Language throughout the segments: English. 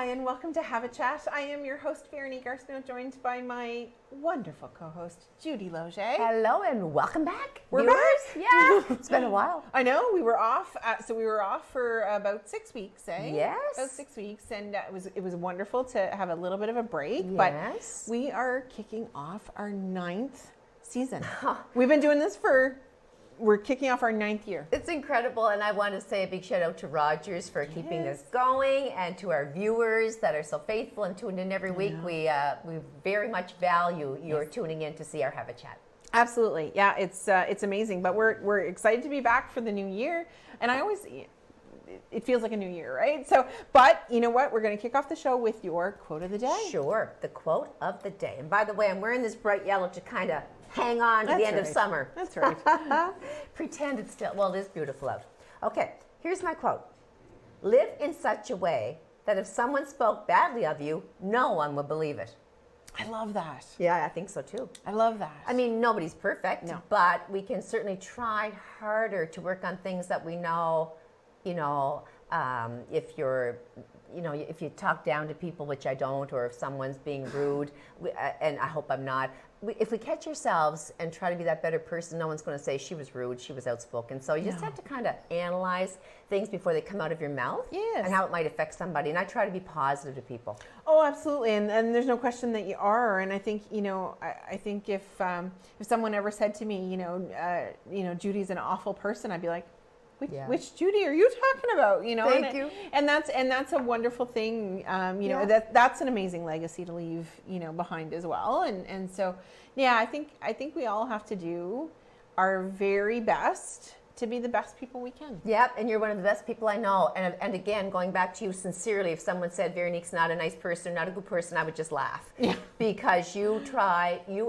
and welcome to Have a Chat. I am your host, Veronique Arsenault, joined by my wonderful co-host, Judy Loge. Hello and welcome back. We're viewers. back. Yeah, it's been a while. I know, we were off. So we were off for about 6 weeks, eh? Yes. About 6 weeks, and it was wonderful to have a little bit of a break. Yes. But we are kicking off our 9th season. We've been doing this we're kicking off our 9th year. It's incredible, and I want to say a big shout out to Rogers for keeping this going, and to our viewers that are so faithful and tuned in every week. We very much value your tuning in to see our Have a Chat. Absolutely, yeah, it's amazing. But we're excited to be back for the new year, and it feels like a new year, right? So, but you know what? We're going to kick off the show with your quote of the day. Sure, the quote of the day. And by the way, I'm wearing this bright yellow to kind of hang on to the end of summer. That's right. Pretend it's still, well, it is beautiful out. Okay, here's my quote. Live in such a way that if someone spoke badly of you, no one would believe it. I love that. Yeah, I think so too. I love that. I mean, nobody's perfect, No. but we can certainly try harder to work on things that we know, if you talk down to people, which I don't, or if someone's being rude, and I hope I'm not, if we catch ourselves and try to be that better person, no one's going to say she was rude, she was outspoken. So you just have to kind of analyze things before they come out of your mouth, and how it might affect somebody. And I try to be positive to people. Oh, absolutely, and there's no question that you are. And I think I think if someone ever said to me, Judy's an awful person, I'd be like, which Judy are you talking about? Thank you. And that's a wonderful thing. That's an amazing legacy to leave, behind as well. And so, I think we all have to do our very best to be the best people we can. Yep, and you're one of the best people I know. And again, going back to you sincerely, if someone said Veronique's not a nice person, not a good person, I would just laugh. Yeah. Because you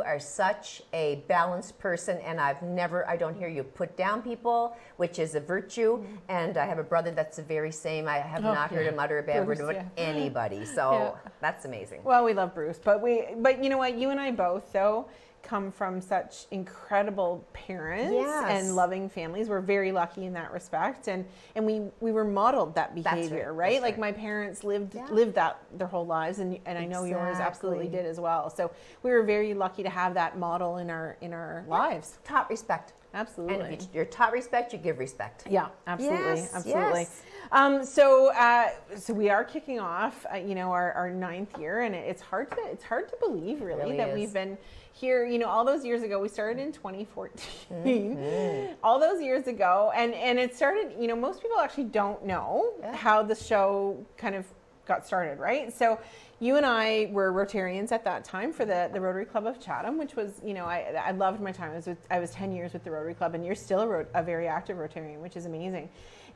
are such a balanced person, and I don't hear you put down people, which is a virtue. And I have a brother that's the very same. I have not heard him utter a bad word about anybody. So that's amazing. Well, we love Bruce, but you know what? You and I both, though, come from such incredible parents and loving families. We're very lucky in that respect, and we were modeled that behavior, right? Like my parents lived that their whole lives, and I know yours absolutely did as well. So we were very lucky to have that model in our lives. Taught respect. Absolutely. And if you're taught respect, you give respect. Yeah, absolutely, absolutely. Yes. So we are kicking off, our 9th year, and it's hard to believe, really that we've been here. All those years ago, we started in 2014. All those years ago, and it started. Most people actually don't know how the show kind of got started, right? So you and I were Rotarians at that time for the Rotary Club of Chatham, which was, I loved my time. I was 10 years with the Rotary Club, and you're still a very active Rotarian, which is amazing.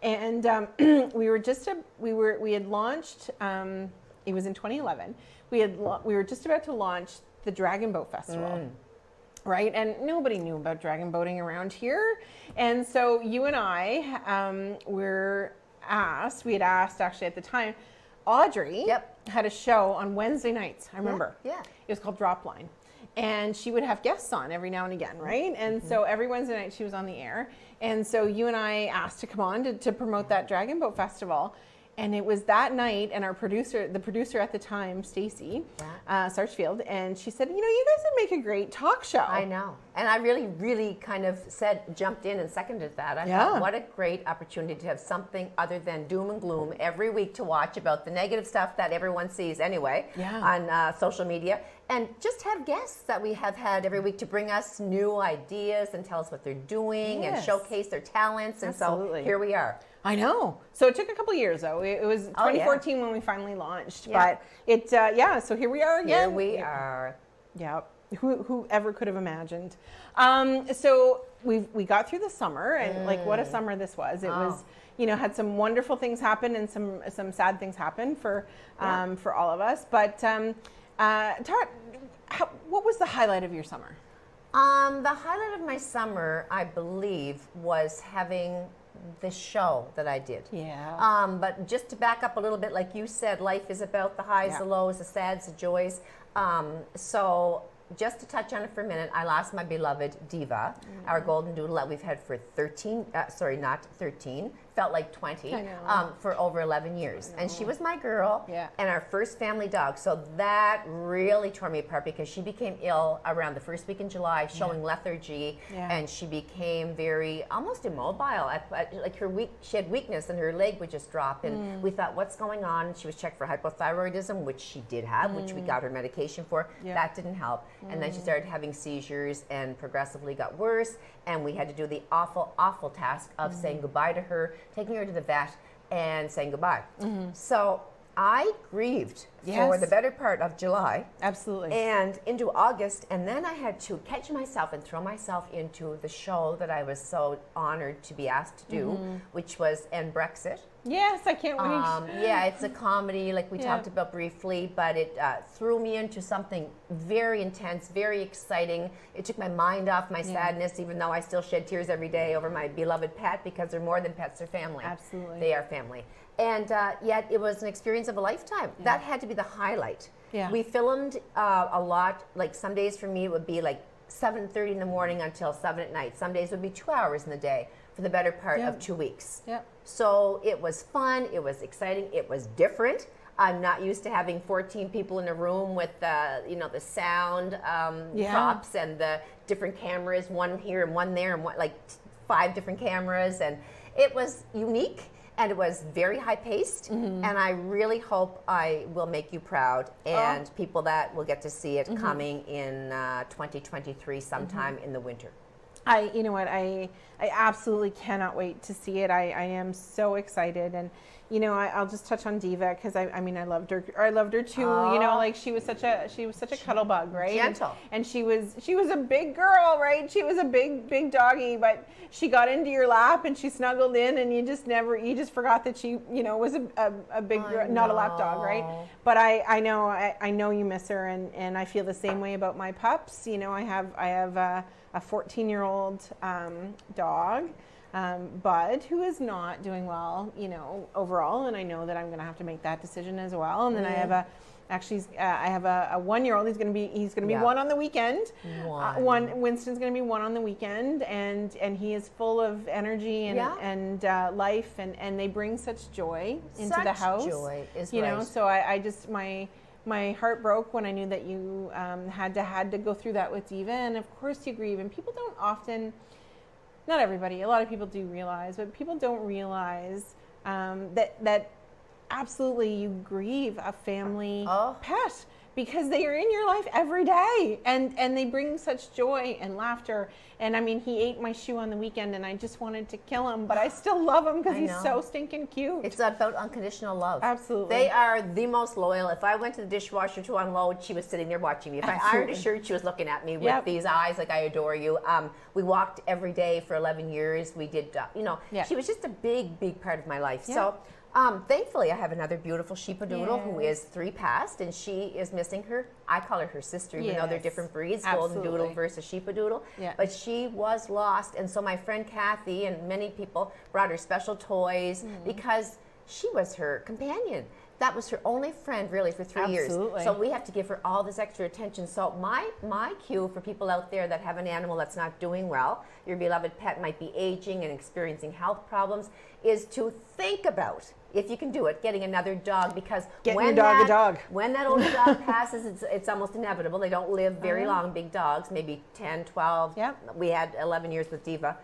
And we had launched. It was in 2011. We were just about to launch the Dragon Boat Festival. Right, and nobody knew about dragon boating around here, and so you and I we had asked actually at the time. Audrey had a show on Wednesday nights, I remember. Yeah. It was called Dropline. And she would have guests on every now and again, right? And so every Wednesday night she was on the air. And so you and I asked to come on to promote that Dragon Boat Festival. And it was that night, and the producer at the time, Stacy Sarchfield, and she said, you guys would make a great talk show. I know. And I really, really kind of jumped in and seconded that. I thought, what a great opportunity to have something other than doom and gloom every week to watch about the negative stuff that everyone sees anyway on social media. And just have guests that we have had every week to bring us new ideas and tell us what they're doing and showcase their talents. And so here we are. I know. So it took a couple of years, though. It was 2014 when we finally launched. But so here we are again. Here we are. Yeah. Whoever could have imagined? So we got through the summer, and what a summer this was. It was, had some wonderful things happen and some sad things happen for all of us. But Tara, what was the highlight of your summer? The highlight of my summer, I believe, was having the show that I did. Yeah. But just to back up a little bit, like you said, life is about the highs, the lows, the sads, the joys. So just to touch on it for a minute, I lost my beloved Diva, our golden doodle that we've had for 15 felt like 20 for over 11 years. And she was my girl and our first family dog. So that really tore me apart because she became ill around the first week in July, showing lethargy, and she became very almost immobile. Like she had weakness and her leg would just drop. And we thought, what's going on? And she was checked for hypothyroidism, which she did have, which we got her medication for. That didn't help. And then she started having seizures and progressively got worse. And we had to do the awful, awful task of saying goodbye to her, taking her to the vet, and saying goodbye. So I grieved for the better part of July. Absolutely. And into August. And then I had to catch myself and throw myself into the show that I was so honored to be asked to do, which was And Brexit. Yes, I can't wait. Yeah, it's a comedy like we talked about briefly, but it threw me into something very intense, very exciting. It took my mind off my sadness, even though I still shed tears every day over my beloved pet, because they're more than pets, they're family. Absolutely. They are family. And yet it was an experience of a lifetime. That had to be the highlight. We filmed a lot. Like some days for me it would be like 7:30 in the morning until 7 at night. Some days would be 2 hours in the day for the better part of 2 weeks. So it was fun, it was exciting, it was different. I'm not used to having 14 people in a room with the sound props and the different cameras, one here and one there, and like 5 different cameras, and it was unique. And it was very high paced, and I really hope I will make you proud and people that will get to see it coming in 2023 sometime in the winter. You know what, I absolutely cannot wait to see it. I am so excited, and I'll just touch on Diva because I mean I loved her. I loved her too. Like she was such a cuddle bug, right? Gentle. And she was a big girl, right? She was a big doggy, but she got into your lap and she snuggled in, and you just forgot that she was a big girl, not a lap dog, right? But I know you miss her, and I feel the same way about my pups. I have a 14-year-old dog. Bud, who is not doing well, overall, and I know that I'm going to have to make that decision as well. And then I have a 1-year-old. He's going to be one on the weekend. Winston's going to be one on the weekend, and he is full of energy and life, and they bring such joy into the house. Joy is right. So I just my heart broke when I knew that you had to go through that with Diva, and of course you grieve, and people don't often. Not everybody, a lot of people do realize, but people don't realize that absolutely you grieve a family pet, because they are in your life every day, and they bring such joy and laughter. And I mean, he ate my shoe on the weekend, and I just wanted to kill him, but I still love him because he's so stinking cute. It's about unconditional love. Absolutely. They are the most loyal. If I went to the dishwasher to unload, she was sitting there watching me. If I ironed a shirt, she was looking at me with these eyes like, I adore you. We walked every day for 11 years. We did, she was just a big part of my life. So thankfully, I have another beautiful sheepadoodle who is 3 past, and she is missing her. I call her sister, even though they're different breeds, golden doodle versus sheepadoodle. But she was lost, and so my friend Kathy and many people brought her special toys because she was her companion. That was her only friend, really, for 3 years. So we have to give her all this extra attention. So my cue for people out there that have an animal that's not doing well, your beloved pet might be aging and experiencing health problems, is to think about, if you can do it, getting another dog, because when that older dog passes, it's almost inevitable. They don't live very long, big dogs, maybe 10, 12. We had 11 years with Diva.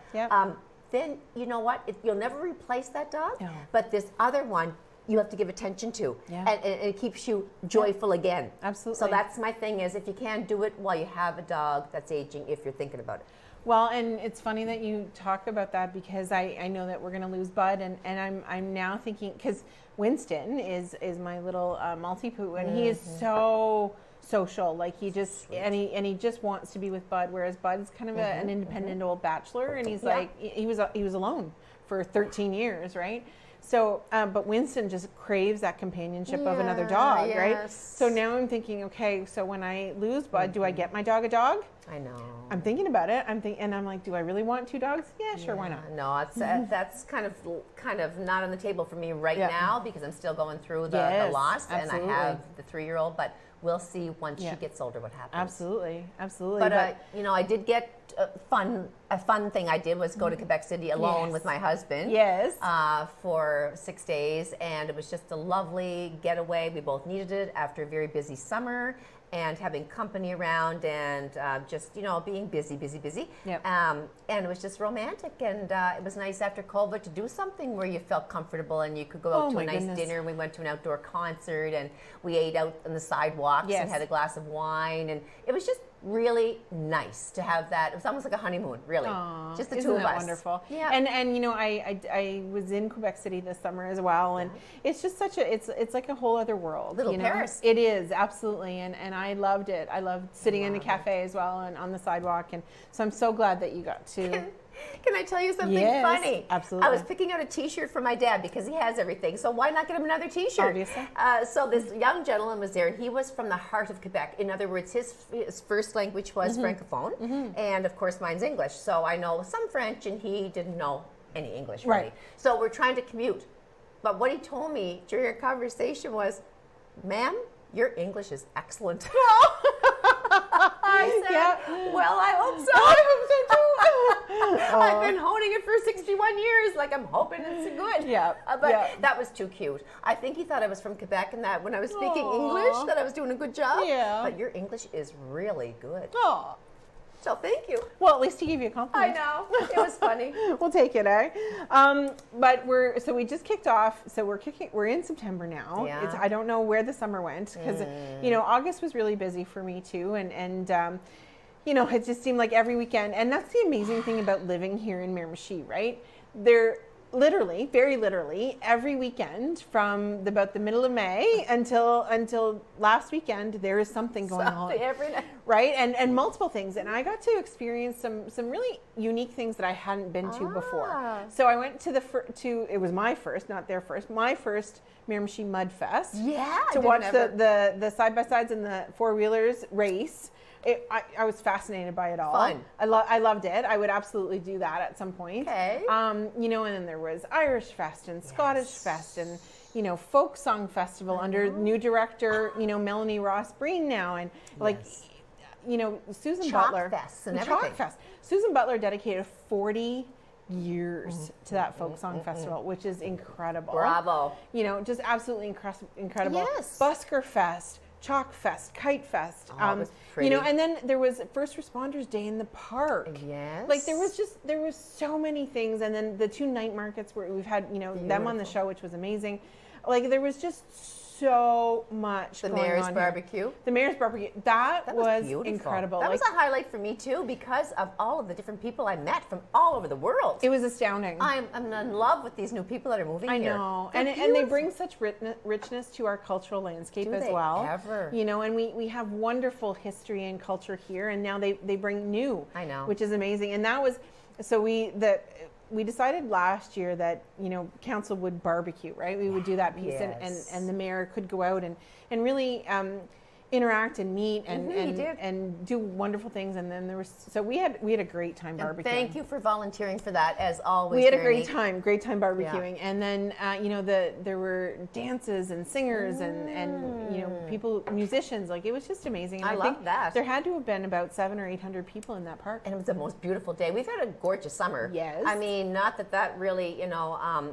Then, you know what? You'll never replace that dog, but this other one, you have to give attention to, and it keeps you joyful again. Absolutely. So that's my thing, is if you can't do it while you have a dog that's aging, if you're thinking about it. Well, and it's funny that you talk about that, because I know that we're going to lose Bud, and I'm now thinking, because Winston is my little Maltipoo, and he is so social, like he just and he just wants to be with Bud, whereas Bud's kind of an independent old bachelor, and he's like he was alone for 13 years, right? So, but Winston just craves that companionship of another dog, right? So now I'm thinking, okay, so when I lose Bud, do I get my dog a dog? I know. I'm thinking about it. And I'm like, do I really want 2 dogs? Yeah, sure, why not? No, it's that's kind of not on the table for me right now, because I'm still going through the loss, and I have the 3-year-old. But we'll see once she gets older what happens. Absolutely. But I did get a fun thing I did was go to Quebec City alone with my husband. Yes. For 6 days, and it was just a lovely getaway. We both needed it after a very busy summer, and having company around, and just being busy. Yep. And it was just romantic, and it was nice after COVID to do something where you felt comfortable and you could go out to a nice dinner. We went to an outdoor concert, and we ate out on the sidewalks and had a glass of wine, and it was just really nice to have that. It was almost like a honeymoon, really. Aww, just the two of us. Wonderful. Yeah. And I was in Quebec City this summer as well, and it's just it's like a whole other world. Little Paris. It is, absolutely, and I loved it. I loved sitting in the cafe as well and on the sidewalk, and so I'm so glad that you got to. Can I tell you something funny? Absolutely. I was picking out a T-shirt for my dad because he has everything. So why not get him another T-shirt? Obviously. So this young gentleman was there, and he was from the heart of Quebec. In other words, his first language was Francophone, and of course mine's English. So I know some French, and he didn't know any English, really. Right. So we're trying to commute. But what he told me during our conversation was, "Ma'am, your English is excellent." I said, well, I hope so. I hope so too. I've been honing it for 61 years. Like, I'm hoping it's good. Yeah. But that was too cute. I think he thought I was from Quebec, and that when I was speaking English, that I was doing a good job. Yeah. But your English is really good. Oh. So thank you. Well, at least he gave you a compliment. I know. It was funny. We'll take it, eh? But we just kicked off. So we're in September now. Yeah. I don't know where the summer went because August was really busy for me too, and it just seemed like every weekend. And that's the amazing thing about living here in Miramichi, right? There. Literally, very literally, every weekend from about the middle of May until last weekend, there is something going on. Every night. Right? And multiple things. And I got to experience some really unique things that I hadn't been to before. So I went to it was my first, not their first, my first Miramichi Mud Fest. Yeah. To watch the side-by-sides and the four-wheelers race. I was fascinated by it all. Fun. I loved it. I would absolutely do that at some point. Okay. And then there was Irish Fest and Scottish Fest and folk song festival under new director Melanie Ross Breen now, and Susan Butler. Fests and Chalk everything. Fest. Susan Butler dedicated 40 years to that folk song festival, which is incredible. Bravo. Just absolutely incredible. Yes. Busker Fest. Chalk Fest, Kite Fest, it was pretty. and then there was First Responders Day in the park. Yes. Like there was so many things, and then the 2 night markets where we've had them on the show, which was amazing. Like there was just so much going Mayor's on Barbecue. Here. The Mayor's Barbecue. That was beautiful. incredible. That was a highlight for me too, because of all of the different people I met from all over the world. It was astounding. I'm in love with these new people that are moving here. I know, and they bring such richness to our cultural landscape as well. Ever? And we have wonderful history and culture here, and now they bring new. I know, which is amazing. And that was we decided last year that council would barbecue, right? We would do that piece, and the mayor could go out and really interact and meet and do wonderful things. And then we had a great time barbecuing. Thank you for volunteering for that, as always. We had a great time barbecuing. Yeah. And then there were dances and singers and people, musicians. Like it was just amazing. And I think that. There had to have been about 700 or 800 people in that park. And it was the most beautiful day. We've had a gorgeous summer. Yes. I mean, not that really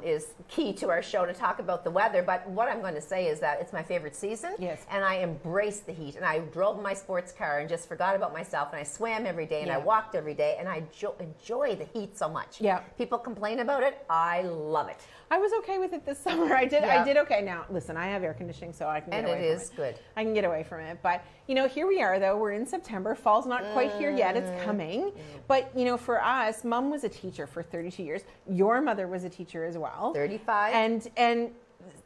is key to our show to talk about the weather, but what I'm going to say is that it's my favorite season. Yes. And I embrace the heat, and I drove my sports car and just forgot about myself, and I swam every day, and I walked every day, and I enjoy the heat so much. Yeah. People complain about it. I love it. I was okay with it this summer. I did okay. Now, listen, I have air conditioning, so I can get away from it. And it is good. I can get away from it. But, here we are, though. We're in September. Fall's not quite here yet. It's coming. But, for us, Mom was a teacher for 32 years. Your mother was a teacher as well. 35. And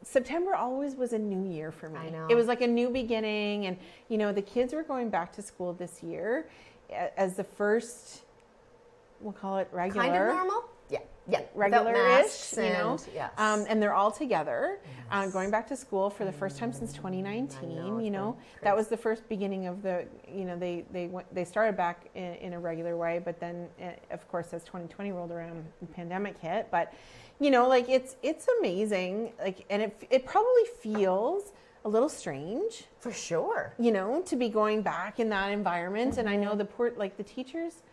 September always was a new year for me. I know. It was like a new beginning. And, the kids were going back to school this year as the first, we'll call it regular. Kind of normal? Yeah, regular-ish, yes. And they're all together, going back to school for the first time since 2019. That was the first beginning of the, they started back in a regular way, but then, of course, as 2020 rolled around, the pandemic hit. But, it's amazing, and it probably feels a little strange. For sure. You know, to be going back in that environment. And I know the teachers,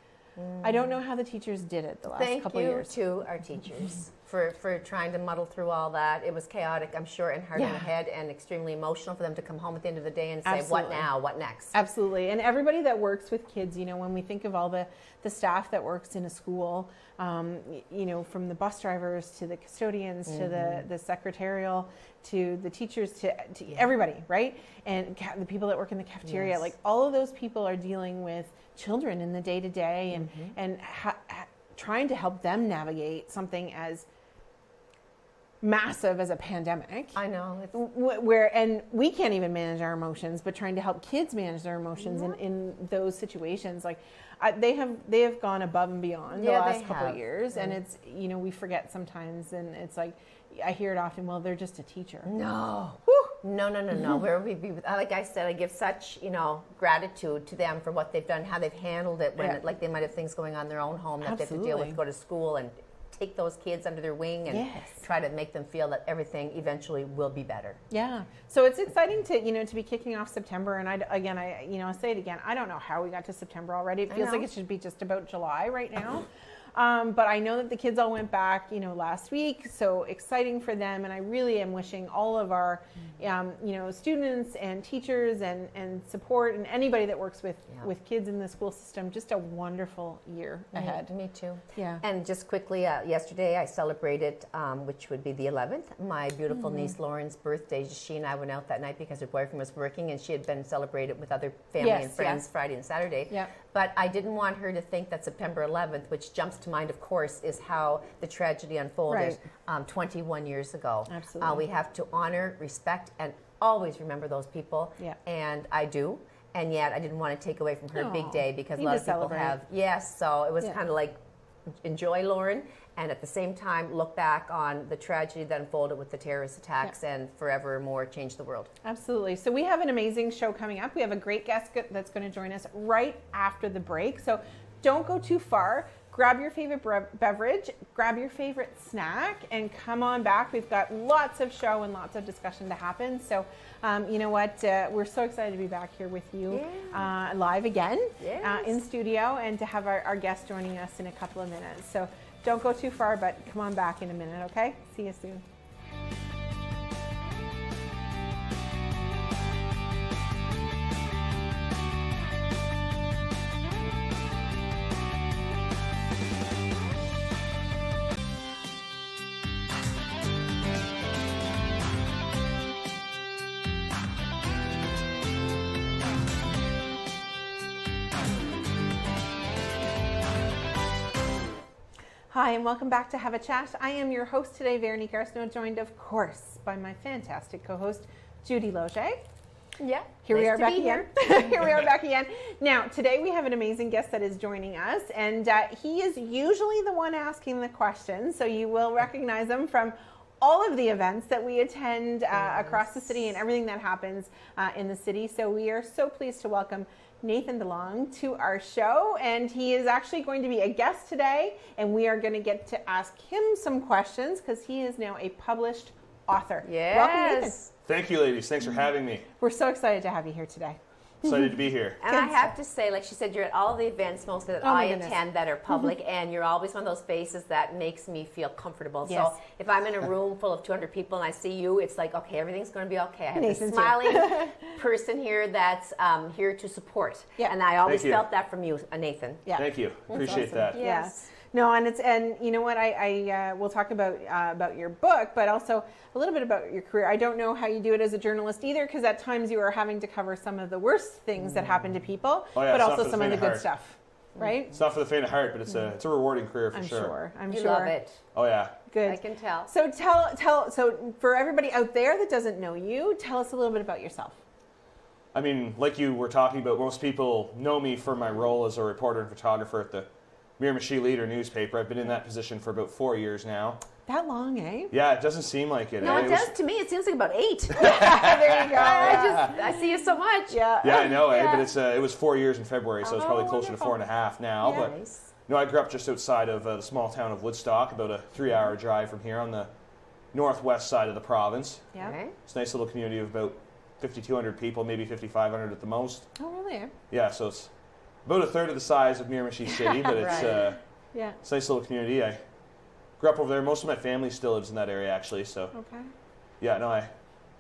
I don't know how the teachers did it the last couple of years. Thank you to our teachers for trying to muddle through all that. It was chaotic, I'm sure, and hard on the head and extremely emotional for them to come home at the end of the day and say, what now, what next? Absolutely. And everybody that works with kids, you know, when we think of all the staff that works in a school, you know, from the bus drivers to the custodians to the secretarial to the teachers to everybody, right? And the people that work in the cafeteria, like all of those people are dealing with children in the day-to-day and trying to help them navigate something as massive as a pandemic. I know. And we can't even manage our emotions, but trying to help kids manage their emotions in those situations, like they have gone above and beyond the last couple of years, and it's, you know, we forget sometimes, and it's like I hear it often. Well, they're just a teacher. No. No. Where we be? Like I said, I give such, you know, gratitude to them for what they've done, how they've handled it when like they might have things going on in their own home that they have to deal with, go to school and take those kids under their wing and try to make them feel that everything eventually will be better. Yeah. So it's exciting to, you know, to be kicking off September. And I you know, I'll say it again. I don't know how we got to September already. It feels like it should be just about July right now. But I know that the kids all went back, you know, last week. So exciting for them. And I really am wishing all of our, you know, students and teachers and support and anybody that works with kids in the school system just a wonderful year ahead. Me too. Yeah. And just quickly, yesterday I celebrated, which would be the 11th, my beautiful niece Lauren's birthday. She and I went out that night because her boyfriend was working, and she had been celebrated with other family and friends Friday and Saturday. Yeah. But I didn't want her to think that September 11th, which jumps to mind, of course, is how the tragedy unfolded 21 years ago. Absolutely. We have to honor, respect, and always remember those people. Yeah. And I do. And yet I didn't want to take away from her big day because a lot of people celebrate. have. Yes. So it was kind of like enjoy Lauren, and at the same time look back on the tragedy that unfolded with the terrorist attacks and forevermore change the world. Absolutely. So we have an amazing show coming up. We have a great guest that's going to join us right after the break. So don't go too far. Grab your favorite beverage, grab your favorite snack, and come on back. We've got lots of show and lots of discussion to happen. So, you know what? We're so excited to be back here with you live again in studio, and to have our guest joining us in a couple of minutes. So don't go too far, but come on back in a minute, okay? See you soon. Hi, and welcome back to Have a Chat. I am your host today, Veronique Arsenault, joined, of course, by my fantastic co-host, Judy Loge. Yeah. Here we are back again. Here we are back again. Now, today we have an amazing guest that is joining us, and he is usually the one asking the questions, so you will recognize him from all of the events that we attend across the city and everything that happens in the city. So we are so pleased to welcome Nathan DeLong to our show, and he is actually going to be a guest today, and we are going to get to ask him some questions because he is now a published author. Yes. Welcome, Nathan. Thank you, ladies. Thanks for having me. We're so excited to have you here today. Excited to be here. And I have to say, like she said, you're at all the events mostly that I attend that are public, and you're always one of those faces that makes me feel comfortable. Yes. So if I'm in a room full of 200 people and I see you, it's like, okay, everything's going to be okay. I have Nathan's a smiling person here that's here to support. Yeah. And I always felt that from you, Nathan. Yeah. Thank you. Appreciate that. Yes. No, and you know what? I we'll talk about your book, but also a little bit about your career. I don't know how you do it as a journalist either, because at times you are having to cover some of the worst things that happen to people, but also some of the good stuff, right? It's not for the faint of heart, but it's a rewarding career for sure. I'm You sure. love it. Oh yeah. Good. I can tell. So so for everybody out there that doesn't know you, tell us a little bit about yourself. I mean, like you were talking about, most people know me for my role as a reporter and photographer at the Miramichi Leader newspaper. I've been in that position for about 4 years now. That long, eh? Yeah, it doesn't seem like it. No, it does to me. It seems like about 8. There you go. I see you so much. Yeah. Yeah, I know, but it was 4 years in February, so it's probably closer wonderful. to 4.5 now. Yeah. But no, I grew up just outside of the small town of Woodstock, about a 3-hour drive from here on the northwest side of the province. Yeah. Okay. It's a nice little community of about 5,200 people, maybe 5,500 at the most. Oh, really? Yeah, so it's about a third of the size of Miramichi City, but it's Right. it's a nice little community. I grew up over there. Most of my family still lives in that area, actually. So Okay. yeah, no, I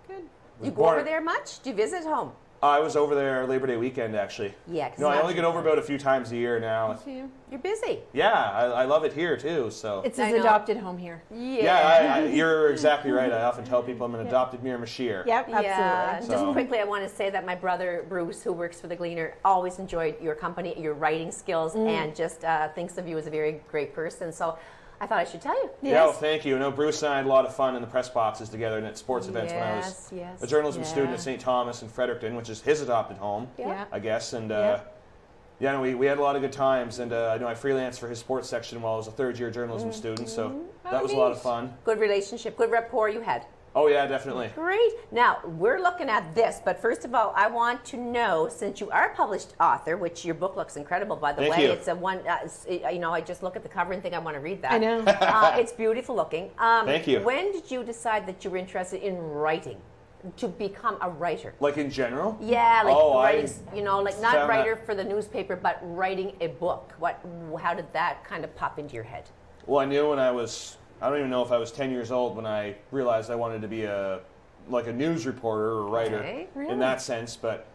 Good. You go over there much? Do you visit home? I was over there Labor Day weekend, actually. Yeah. 'Cause No, I not only get over about a few times a year now. You're busy. Yeah, I love it here too. So It's I his know. adopted home here. yeah, you're exactly right. I often tell people I'm an adopted Miramichier. Yep, absolutely. Yeah. So- Just quickly, I want to say that my brother Bruce, who works for the Gleaner, always enjoyed your company, your writing skills, and just thinks of you as a very great person. So I thought I should tell you. Yeah, well, thank you. No, Bruce and I had a lot of fun in the press boxes together and at sports events when I was a journalism student at St. Thomas in Fredericton, which is his adopted home, Yeah. I guess. And no, we had a lot of good times. And I know I freelanced for his sports section while I was a third-year journalism student, so that was a lot of fun. Good relationship, good rapport you had. Oh, yeah, definitely. Great. Now, we're looking at this, but first of all, I want to know, since you are a published author, which your book looks incredible, by the Thank way. you. It's a one, I just look at the cover and think I want to read that. I know. It's beautiful looking. Thank you. When did you decide that you were interested in writing, to become a writer? Like in general? Yeah, like writing, like not found writer that- for the newspaper, but writing a book. How did that kind of pop into your head? Well, I knew when I don't even know if I was 10 years old when I realized I wanted to be a news reporter or writer in that sense. But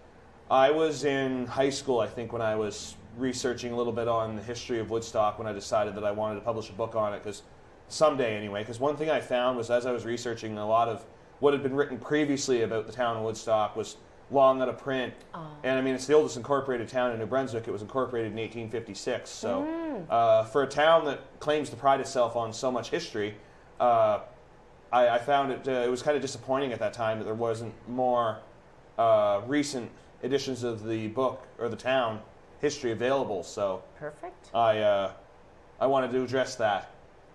I was in high school, I think, when I was researching a little bit on the history of Woodstock when I decided that I wanted to publish a book on it, because someday anyway. Because one thing I found was as I was researching, a lot of what had been written previously about the town of Woodstock was long out of print. And I mean, it's the oldest incorporated town in New Brunswick. It was incorporated in 1856. So for a town that claims to pride itself on so much history, I found it was kind of disappointing at that time that there wasn't more recent editions of the book or the town history available. So Perfect. I wanted to address that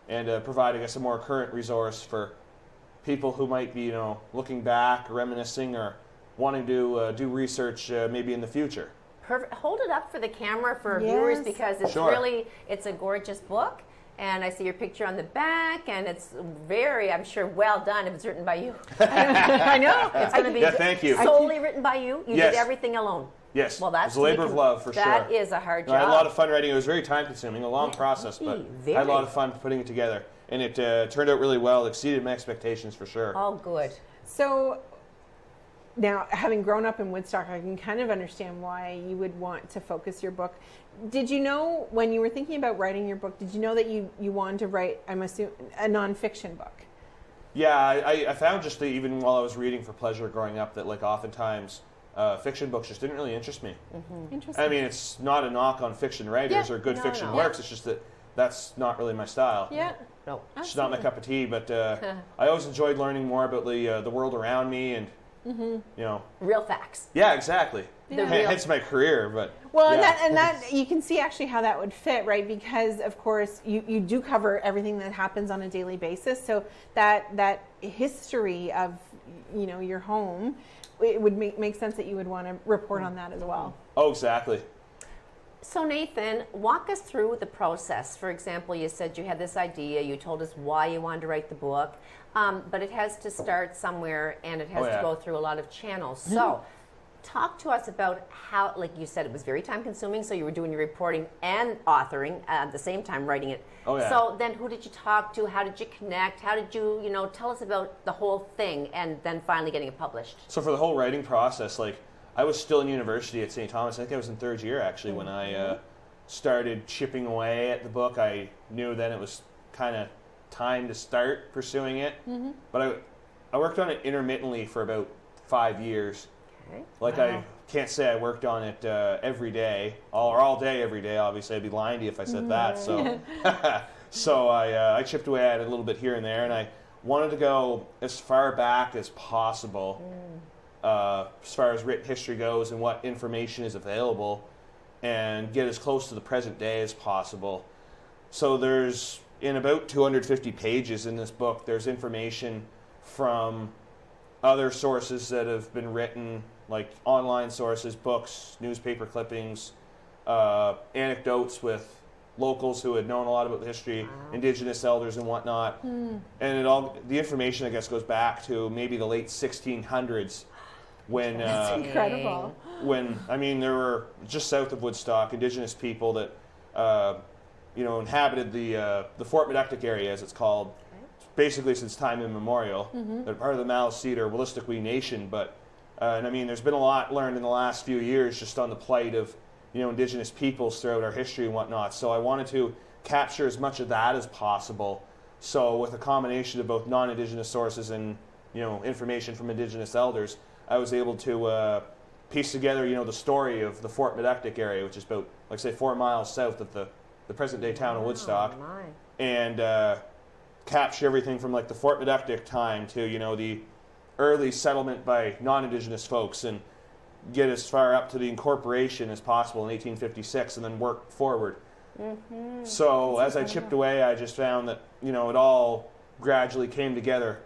and provide, I guess, a more current resource for people who might be, looking back, reminiscing, or wanting to do research maybe in the future. Perfect. Hold it up for the camera for our Yes. viewers, because it's Sure. it's a gorgeous book. And I see your picture on the back, and it's very, I'm sure, well done if it's written by you. I know. It's going to be thank you. solely written by you. You Yes. did everything alone. Yes, Well, that's it was a labor of love for sure. That is a hard job. I had a lot of fun writing. It was very time-consuming, a long process, but I had a lot of fun putting it together. And it turned out really well. It exceeded my expectations for sure. Oh, good. So now, having grown up in Woodstock, I can kind of understand why you would want to focus your book. Did you know, when you were thinking about writing your book, did you know that you wanted to write, I'm assuming, a nonfiction book? Yeah, I found just that even while I was reading for pleasure growing up that oftentimes fiction books just didn't really interest me. Interesting. I mean, it's not a knock on fiction writers or good fiction works. It's just that that's not really my style. Yeah. No. It's not my cup of tea, but I always enjoyed learning more about the world around me and, Real facts. Yeah, exactly. The real- Hence my career, but... Well, yeah. and that you can see actually how that would fit, right? Because of course you do cover everything that happens on a daily basis. So that history of your home, it would make sense that you would want to report on that as well. Oh, exactly. So Nathan, walk us through the process. For example, you said you had this idea. You told us why you wanted to write the book, but it has to start somewhere, and it has to go through a lot of channels. So talk to us about how, like you said, it was very time consuming, so you were doing your reporting and authoring at the same time, writing it. Oh, yeah. So then who did you talk to? How did you connect? How did you, tell us about the whole thing, and then finally getting it published? So for the whole writing process, I was still in university at St. Thomas. I think I was in third year, actually, when I started chipping away at the book. I knew then it was kind of time to start pursuing it. But I worked on it intermittently for about 5 years. Okay. I can't say I worked on it every day, all day, every day. Obviously, I'd be lying to you if I said that. So, so I chipped away at it a little bit here and there, and I wanted to go as far back as possible, as far as written history goes and what information is available, and get as close to the present day as possible. So there's, in about 250 pages in this book, there's information from other sources that have been written, like online sources, books, newspaper clippings, anecdotes with locals who had known a lot about the history, indigenous elders and whatnot. And the information, I guess, goes back to maybe the late 1600s. when That's incredible. When there were just south of Woodstock Indigenous people that inhabited the Fort Medectic area, as it's called, basically since time immemorial. They're part of the Maliseet or Wolastoqey Nation, but there's been a lot learned in the last few years just on the plight of Indigenous peoples throughout our history and whatnot. So I wanted to capture as much of that as possible. So with a combination of both non-Indigenous sources and information from Indigenous elders, I was able to piece together the story of the Fort Medectic area, which is about 4 miles south of the present-day town of Woodstock, and capture everything from the Fort Medectic time to the early settlement by non-Indigenous folks, and get as far up to the incorporation as possible in 1856, and then work forward. So as I chipped away, I just found that it all gradually came together.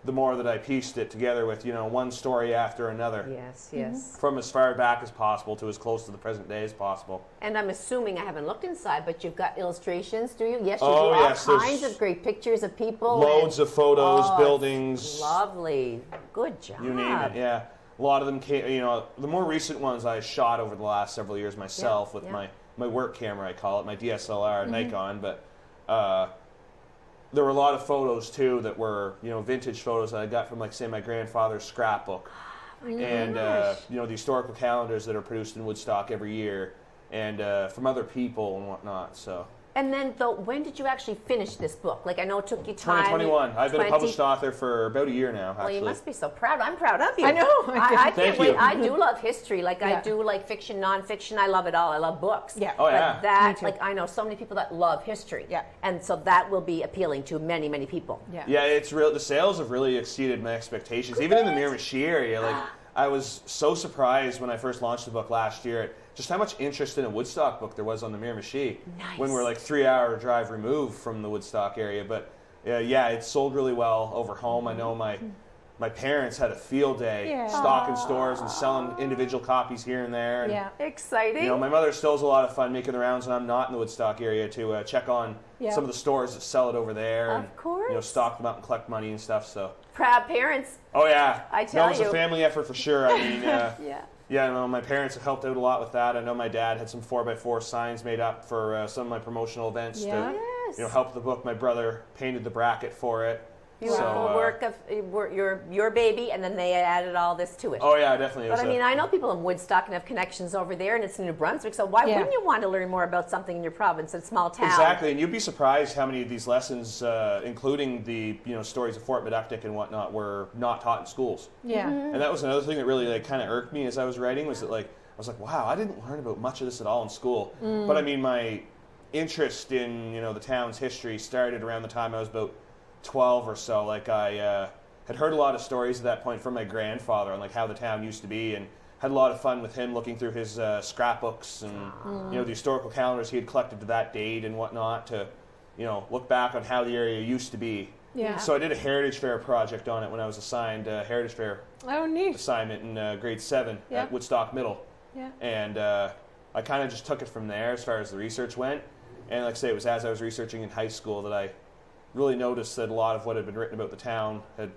The more that I pieced it together with one story after another. Yes. From as far back as possible to as close to the present day as possible. And I'm assuming, I haven't looked inside, but you've got illustrations, do you? Yes, you do. All kinds of great pictures of people. Loads of photos, buildings. Lovely. Good job. You name it, yeah. A lot of them came, the more recent ones I shot over the last several years myself with my work camera, I call it, my DSLR, Nikon, but there were a lot of photos too that were, vintage photos that I got from say my grandfather's scrapbook. And, the historical calendars that are produced in Woodstock every year, and from other people and whatnot, so. And then, when did you actually finish this book? I know it took you time. 2021. I've been a published author for about a year now, actually. Well, you must be so proud. I'm proud of you. I know. I can't wait. You. I do love history. I do fiction, nonfiction. I love it all. I love books. Yeah. Oh, yeah. But that, I know so many people that love history. Yeah. And so that will be appealing to many, many people. Yeah. Yeah, it's real. The sales have really exceeded my expectations. Even in the Miramichi area, I was so surprised when I first launched the book last year at just how much interest in a Woodstock book there was on the Miramichi. Nice. When we're 3-hour drive removed from the Woodstock area. But it sold really well over home. I know my parents had a field day stocking stores and selling individual copies here and there. And, exciting. my mother still has a lot of fun making the rounds when I'm not in the Woodstock area to check on some of the stores that sell it over there. Of course. And, stock them up and collect money and stuff. So. Proud parents. Oh, yeah. I tell you. It was a family effort for sure. I mean, Yeah, my parents have helped out a lot with that. I know my dad had some 4x4 signs made up for some of my promotional events to help the book. My brother painted the bracket for it. Beautiful work of your baby, and then they added all this to it. Oh yeah, definitely. But I know people in Woodstock and have connections over there, and it's in New Brunswick. So why wouldn't you want to learn more about something in your province, a small town? Exactly, and you'd be surprised how many of these lessons, including the stories of Fort Medectic and whatnot, were not taught in schools. Yeah, and that was another thing that really kind of irked me as I was writing, was that I was like, wow, I didn't learn about much of this at all in school. But I mean, my interest in the town's history started around the time I was about 12 or so. I had heard a lot of stories at that point from my grandfather on how the town used to be, and had a lot of fun with him looking through his scrapbooks and the historical calendars he had collected to that date and whatnot to look back on how the area used to be. Yeah. So I did a Heritage Fair project on it when I was assigned a Heritage Fair assignment in grade 7 at Woodstock Middle. Yeah. And I kind of just took it from there as far as the research went. And like I say, it was as I was researching in high school that I really noticed that a lot of what had been written about the town had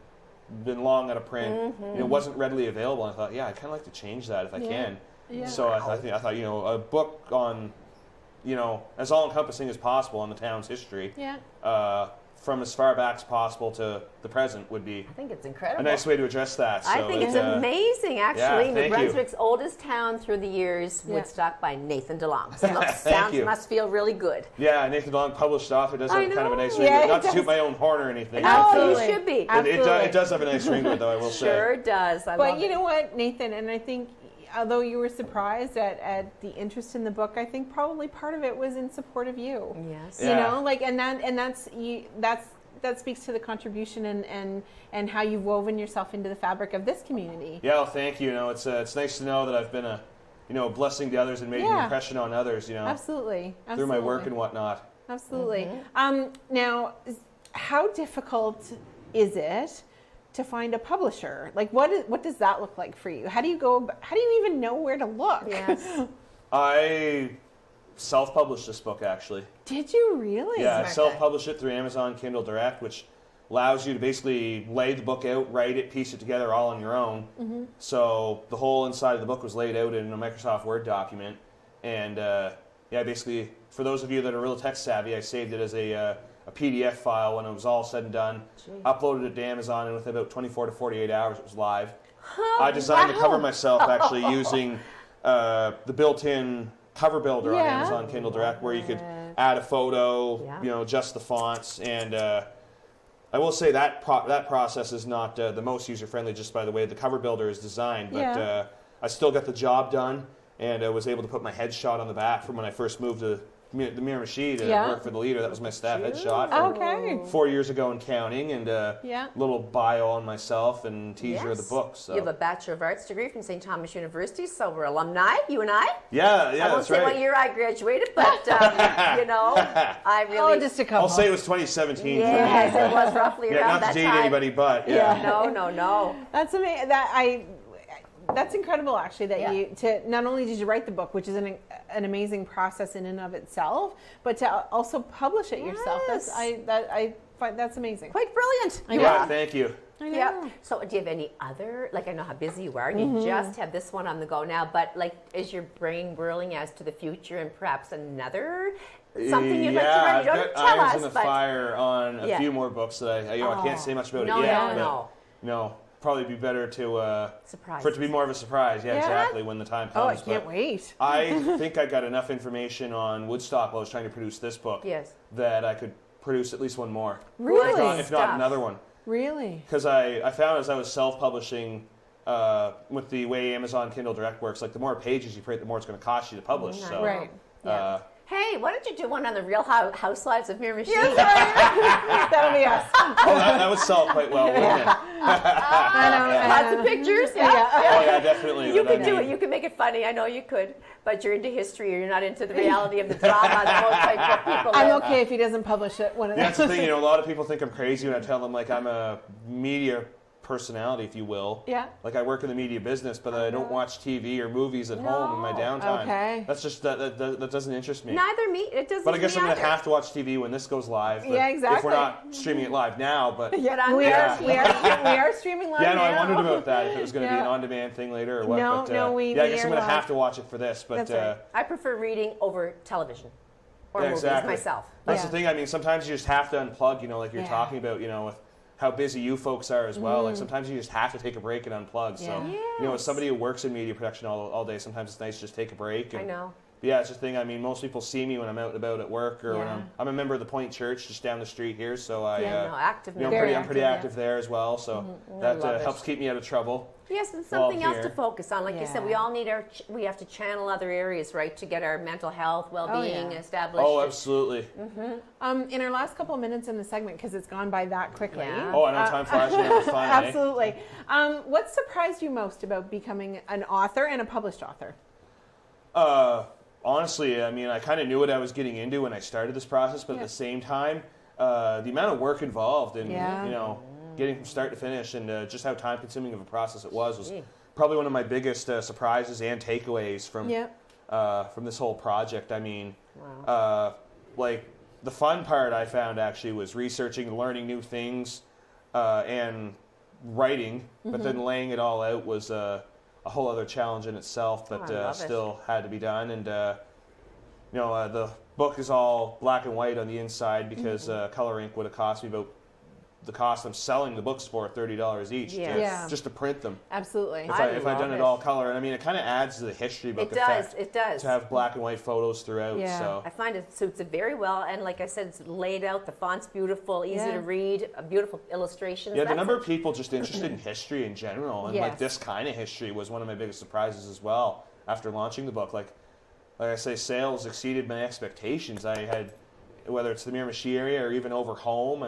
been long out of print. It wasn't readily available. And I thought, I'd kind of like to change that if I can. Yeah. So I thought, a book on, as all-encompassing as possible on the town's history. Yeah. From as far back as possible to the present would be. I think it's incredible. A nice way to address that. So I think it's amazing, actually. New Brunswick's you. Oldest town through the years, Woodstock by Nathan DeLong. So must feel really good. Yeah, Nathan DeLong, published author, does have kind of a nice ring. Not to toot my own horn or anything. Absolutely. You should be. It does have a nice ring to it, though, I will say. Sure does. But you know what, Nathan, and I think although you were surprised at the interest in the book, I think probably part of it was in support of you. Yes. That speaks to the contribution and how you've woven yourself into the fabric of this community. Yeah, well, thank you. It's nice to know that I've been a blessing to others and made an impression on others. Absolutely. Through my work and whatnot. Absolutely. Now, how difficult is it to find a publisher? What does that look like for you? How do you even know where to look? Yes. I self-published this book, actually. Did you really? Yeah, I self-published it through Amazon Kindle Direct, which allows you to basically lay the book out, write it, piece it together all on your own. Mm-hmm. So the whole inside of the book was laid out in a Microsoft Word document. And basically, for those of you that are real tech savvy, I saved it as a PDF file when it was all said and done. Uploaded it to Amazon, and within about 24 to 48 hours, it was live. I designed the cover myself, actually, using the built-in cover builder on Amazon Kindle Direct, where you could add a photo, adjust the fonts, and I will say that process is not the most user-friendly, just by the way the cover builder is designed, but I still got the job done, and I was able to put my headshot on the back from when I first moved to the Miramichi to work for the leader. That was my staff headshot from 4 years ago and counting, and little bio on myself and teaser of the book. So. You have a Bachelor of Arts degree from St. Thomas University, so we're alumni, you and I. Yeah, I won't say what year I graduated, but, I really... just a couple. I'll say it was 2017 Yes, for me. It was roughly around that time. Not to date anybody, but No. That's amazing. That's incredible, actually, that not only did you write the book, which is an amazing process in and of itself, but to also publish it yourself. I find that's amazing. Quite brilliant. Yeah, thank you. I know. Yeah. So do you have any other, I know how busy you are, and you just have this one on the go now, but is your brain whirling as to the future and perhaps another something you'd like to write? You don't tell us, in the fire on a few more books that I can't say much about it yet. No. Probably be better to for it to be more of a surprise. Yeah, exactly. When the time comes. Oh, I can't wait. I think I got enough information on Woodstock while I was trying to produce this book. That I could produce at least one more. Really? If not another one. Really? Because I found as I was self-publishing with the way Amazon Kindle Direct works, like the more pages you print, the more it's going to cost you to publish. So, right. Hey, why don't you do one on the Real Housewives of Miramichi? Yes, that would be us. That would sell quite well, wouldn't it? I know. Lots of pictures. Oh, yeah, definitely. You could do it. You can make it funny. I know you could. But you're into history, or you're not into the reality of the drama that most type of people I'm okay if he doesn't publish it. That's the thing. A lot of people think I'm crazy when I tell them, I'm a media personality, if you will. Yeah. I work in the media business, but I don't watch TV or movies at home in my downtime. Okay. That's just that doesn't interest me. Neither me. It doesn't. But I guess I'm going to have to watch TV when this goes live. Yeah, exactly. If we're not streaming it live now, but we are streaming live. Yeah, no, now. I wondered about that. If it was going to be an on-demand thing later or what. No, I guess I'm going to have to watch it for this. But That's right. I prefer reading over television or movies myself. That's the thing. Sometimes you just have to unplug. Like you're talking about. With how busy you folks are as well. Sometimes you just have to take a break and unplug. So, as somebody who works in media production all day, sometimes it's nice to just take a break. And, I know. Yeah, it's the thing. Most people see me when I'm out and about at work or when I'm a member of the Point Church just down the street here. So active. I'm pretty active there as well. So that helps keep me out of trouble. Yes, and something else to focus on. Like you said, we all need we have to channel other areas, right, to get our mental health, well-being established. Oh, absolutely. In our last couple of minutes in the segment, because it's gone by that quickly. Yeah. Oh, I know time flies when you're fun. Absolutely. What surprised you most about becoming an author and a published author? Honestly, I kind of knew what I was getting into when I started this process, but at the same time, the amount of work involved in, getting from start to finish and just how time-consuming of a process it was probably one of my biggest surprises and takeaways from this whole project. The fun part I found actually was researching and learning new things and writing, but then laying it all out was a whole other challenge in itself, but still had to be done. And the book is all black and white on the inside because color ink would have cost me about the cost I'm selling the books for, $30 each, just to print them. Absolutely. If I'd done it all color, and it kind of adds to the history book effect. It does. To have black and white photos throughout. Yeah. So I find it suits it very well, and like I said, it's laid out. The font's beautiful, easy to read, beautiful illustrations. Yeah, the number of people just interested in history in general, and this kind of history was one of my biggest surprises as well. After launching the book, like I say, sales exceeded my expectations. I had, whether it's the Miramichi area or even over home.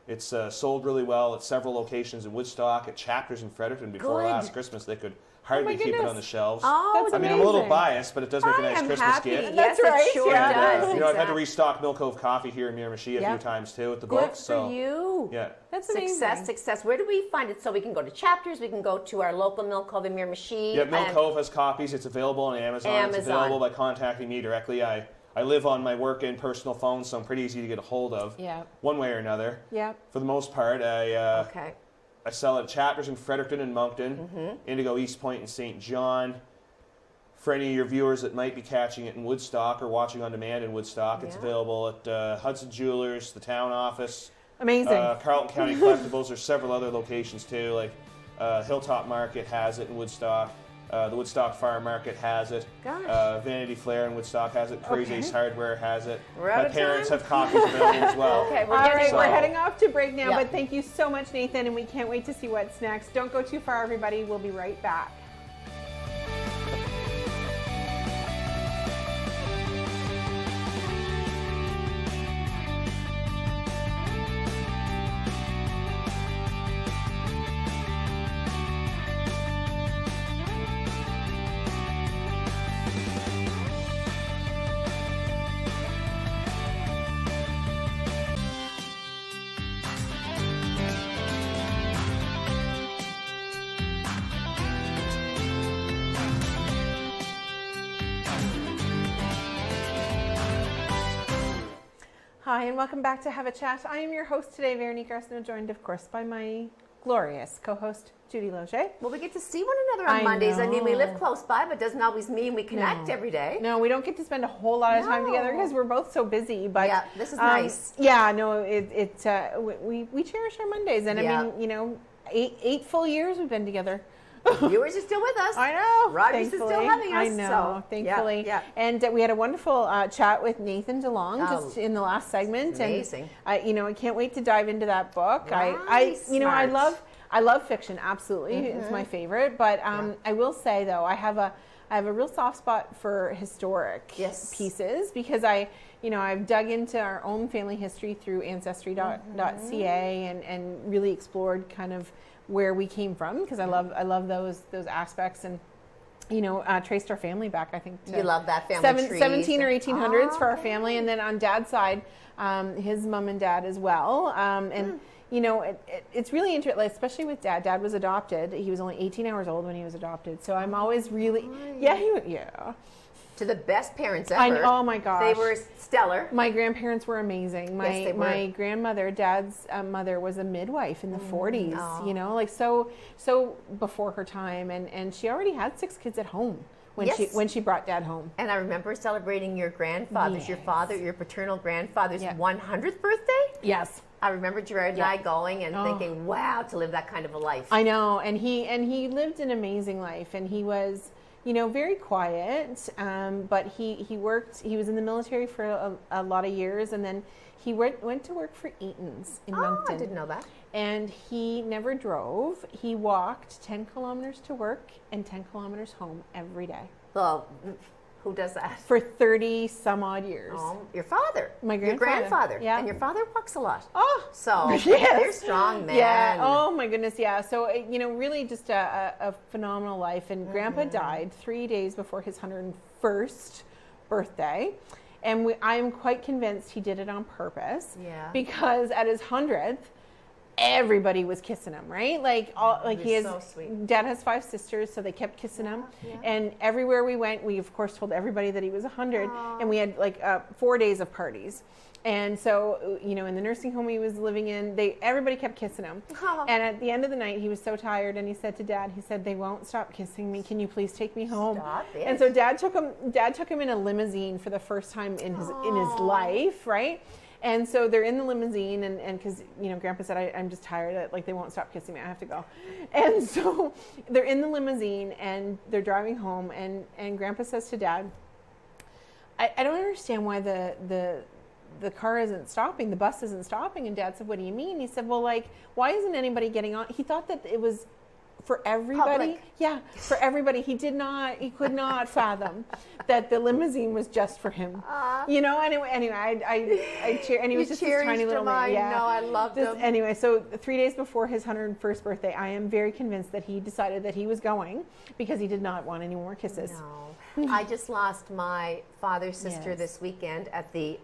It's sold really well at several locations in Woodstock, at Chapters in Fredericton. Before last Christmas, they could hardly keep it on the shelves. Oh, that's amazing. I'm a little biased, but it does make a nice Christmas gift. That's right. It sure does. I've had to restock Milk Cove Coffee here in Miramichi a few times too at the book. Good for you. Yeah. That's amazing. Success. Where do we find it? So we can go to Chapters. We can go to our local Milk Cove in Miramichi. Yeah, Milk Cove has copies. It's available on Amazon. It's available by contacting me directly. I live on my work and personal phone, so I'm pretty easy to get a hold of. Yeah. One way or another. Yeah. For the most part, I sell at Chapters in Fredericton and Moncton, Indigo, East Point, and St. John. For any of your viewers that might be catching it in Woodstock or watching on demand in Woodstock, it's available at Hudson Jewelers, the town office. Amazing. Carleton County Collectibles. There's several other locations too, like Hilltop Market has it in Woodstock. The Woodstock Farm Market has it. Vanity Fair in Woodstock has it. Crazy Ace Hardware has it. My parents have copies available as well. Okay, we're heading off to break now, but thank you so much, Nathan, and we can't wait to see what's next. Don't go too far, everybody. We'll be right back. Hi, and welcome back to Have a Chat. I am your host today, Veronique Arsenault, joined, of course, by my glorious co-host, Judy Loge. Well, we get to see one another on Mondays. I mean, we live close by, but doesn't always mean we connect every day. No, we don't get to spend a whole lot of time together because we're both so busy. But yeah, this is nice. Yeah, no, we cherish our Mondays, and I mean, you know, eight full years we've been together. Viewers are still with us. I know. Roger's is still having us. I know, thankfully. Yeah. And we had a wonderful chat with Nathan DeLong just in the last segment. Amazing. And, you know, I can't wait to dive into that book. Nice. I love fiction, absolutely. It's my favorite. But I will say, though, I have a real soft spot for historic pieces because I've dug into our own family history through ancestry.ca and really explored kind of where we came from because I love those aspects and traced our family back. I think you love that family tree. 17 or 1800s for our family, and then on Dad's side, his mom and dad as well. It's really interesting, especially with Dad. Dad was adopted. He was only 18 hours old when he was adopted. So I'm always really to the best parents ever. Oh my gosh, they were stellar. My grandparents were amazing. Yes, they were. My grandmother, Dad's mother, was a midwife in the 40s. Oh. You know, like so before her time, and she already had 6 kids at home when she brought Dad home. And I remember celebrating your grandfather's, your paternal grandfather's 100th birthday. Yes. I remember Gerard and I going and thinking, wow, to live that kind of a life. I know, and he lived an amazing life, and he was, very quiet, but he worked. He was in the military for a lot of years, and then he went to work for Eaton's in Moncton. I didn't know that. And he never drove. He walked 10 kilometers to work and 10 kilometers home every day. Well, who does that? For 30 some odd years. Oh, your father. My grandfather. Your grandfather. Yeah. And your father walks a lot. Oh. So they're strong, man. Yeah. Oh, my goodness. Yeah. So, really just a phenomenal life. And Grandpa died 3 days before his 101st birthday. And I am quite convinced he did it on purpose. Yeah. Because at his 100th, everybody was kissing him, right? So sweet. Dad has 5 sisters, so they kept kissing him. Yeah. And everywhere we went, we of course told everybody that he was 100, and we had 4 days of parties. And so, in the nursing home he was living in, everybody kept kissing him. Oh. And at the end of the night, he was so tired, and he said to Dad, they won't stop kissing me. Can you please take me home? Stop it. And so Dad took him in a limousine for the first time in his life, right? And so they're in the limousine, and because, Grandpa said, I'm just tired, they won't stop kissing me, I have to go. And so they're in the limousine, and they're driving home, and Grandpa says to Dad, I don't understand why the car isn't stopping, the bus isn't stopping. And Dad said, what do you mean? He said, well, why isn't anybody getting on? He thought that it was for everybody. Public. Yeah, for everybody. He could not fathom that the limousine was just for him. Anyway, I cheer, and he was just this tiny little man. Yeah, no, I loved him. Anyway, so 3 days before his 101st birthday, I am very convinced that he decided that he was going because he did not want any more kisses. No. I just lost my father's sister this weekend at the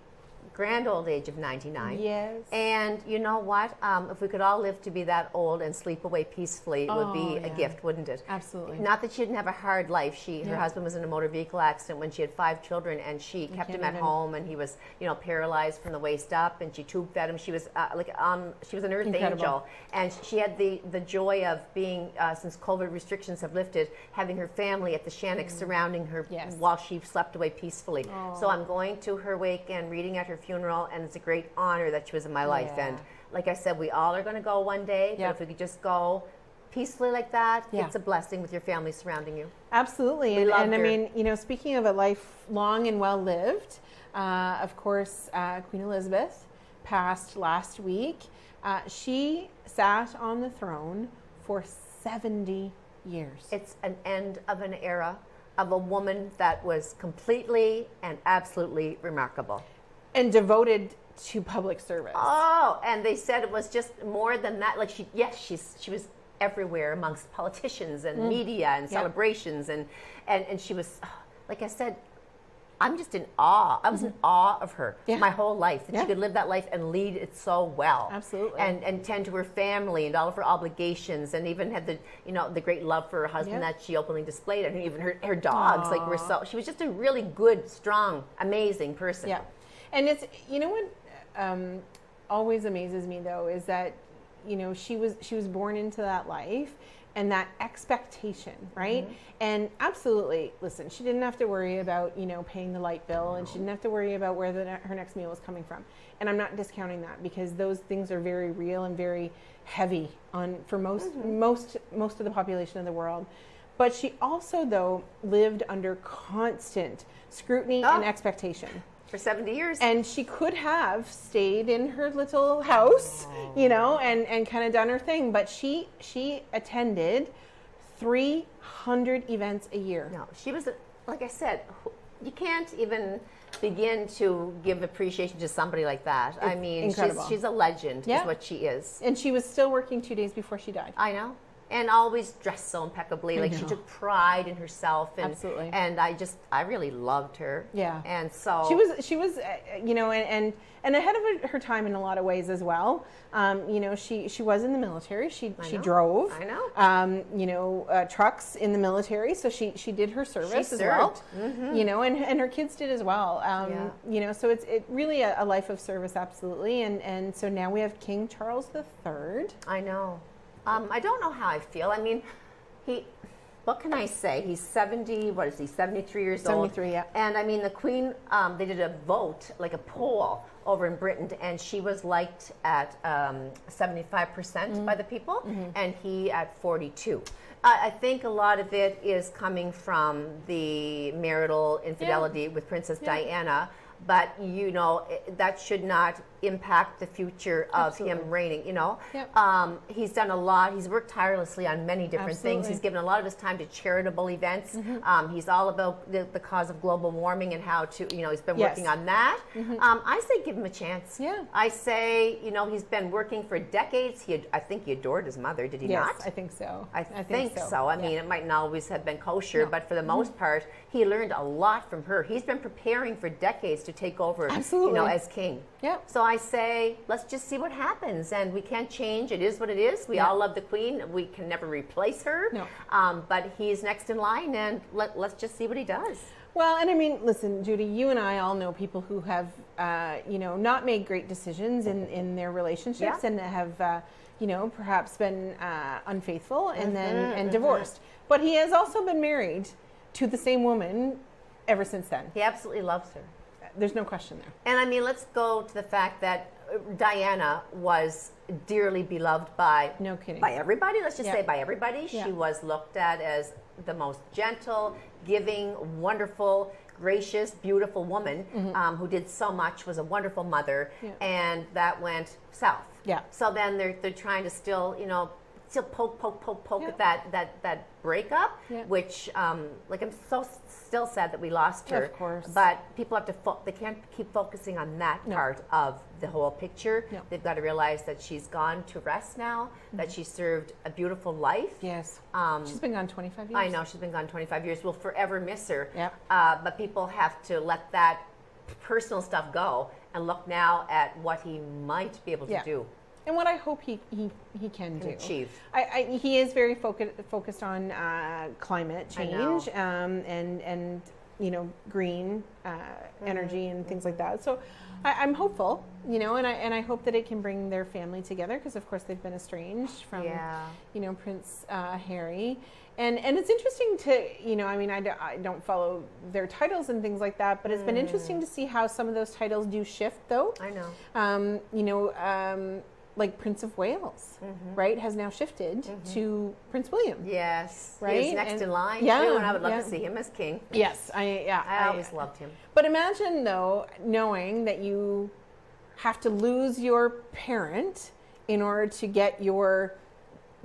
grand old age of 99. Yes. And you know what? If we could all live to be that old and sleep away peacefully, it would be a gift, wouldn't it? Absolutely. Not that she didn't have a hard life. Her husband was in a motor vehicle accident when she had 5 children, and she kept him at home, and he was, paralyzed from the waist up, and she tube fed him. She was she was an earth angel, and she had the joy of being, since COVID restrictions have lifted, having her family at the Shannock surrounding her while she slept away peacefully. So I'm going to her wake and reading at her funeral, and it's a great honor that she was in my life. And like I said, we all are going to go one day, but if we could just go peacefully like that, it's a blessing with your family surrounding you. Absolutely. And I mean, speaking of a life long and well lived, of course, Queen Elizabeth passed last week. She sat on the throne for 70 years. It's an end of an era of a woman that was completely and absolutely remarkable. And devoted to public service. Oh, and they said it was just more than that. Like she was everywhere amongst politicians and media and celebrations, and she was, like I said, I'm just in awe. I was in awe of her my whole life, that she could live that life and lead it so well. Absolutely. And tend to her family and all of her obligations, and even had the great love for her husband that she openly displayed, and even her dogs she was just a really good, strong, amazing person. Yeah. And it's, what always amazes me though is that, she was born into that life and that expectation, right? Mm-hmm. And absolutely, listen, she didn't have to worry about, paying the light bill, and she didn't have to worry about where her next meal was coming from. And I'm not discounting that, because those things are very real and very heavy for most of the population of the world. But she also, though, lived under constant scrutiny and expectation. For 70 years. And she could have stayed in her little house, and kind of done her thing. But she attended 300 events a year. No, she was, like I said, you can't even begin to give appreciation to somebody like that. I mean, she's a legend, is what she is. And she was still working 2 days before she died. I know. And always dressed so impeccably. Like, she took pride in herself. And, absolutely. And I really loved her. Yeah. And so she was, and ahead of her time in a lot of ways as well. She was in the military. She drove. I know. Trucks in the military. So she did her service as well. Mm-hmm. And her kids did as well. So it's really a life of service, absolutely. And so now we have King Charles III. I know. I don't know how I feel. I mean, what can I say? He's 70, 73 years old? 73, yeah. And I mean, the Queen, they did a vote, like a poll over in Britain, and she was liked at 75% by the people, and he at 42%. I think a lot of it is coming from the marital infidelity with Princess Diana, but that should not impact the future of him reigning. He's done a lot. He's worked tirelessly on many different things. He's given a lot of his time to charitable events. He's all about the cause of global warming and how to, he's been working on that. I say give him a chance. I say, he's been working for decades. I think he adored his mother, did he not? Yes, I think so. I think so. I mean, it might not always have been kosher, but for the most part, he learned a lot from her. He's been preparing for decades to take over, as king. Yeah. So I say, let's just see what happens. And we can't change. It is what it is. We all love the Queen. We can never replace her. No. But he's next in line, and let's just see what he does. Well, and I mean, listen, Judy, you and I all know people who have, not made great decisions in their relationships and have, perhaps been unfaithful and divorced. But he has also been married to the same woman ever since then. He absolutely loves her. There's no question there. And I mean, let's go to the fact that Diana was dearly beloved by everybody. Let's just say by everybody. Yeah. She was looked at as the most gentle, giving, wonderful, gracious, beautiful woman who did so much, was a wonderful mother, and that went south. Yeah. So then they're trying to still poke at that breakup, which I'm so still sad that we lost her. Of course. But people have to they can't keep focusing on that part of the whole picture. No. They've got to realize that she's gone to rest now, that she served a beautiful life. Yes. She's been gone 25 years. I know, she's been gone 25 years. We'll forever miss her. Yep. But people have to let that personal stuff go and look now at what he might be able to do. And what I hope he can do. Achieve. He is very focused on climate change and green energy and things like that. So I'm hopeful, and I hope that it can bring their family together, because of course they've been estranged from Prince Harry. And it's interesting to, I don't follow their titles and things like that, but it's been interesting to see how some of those titles do shift, though. I know. Like Prince of Wales, right, has now shifted to Prince William. Yes, right. He's next in line too, and I would love to see him as king. Yes, I always loved him. But imagine, though, knowing that you have to lose your parent in order to get your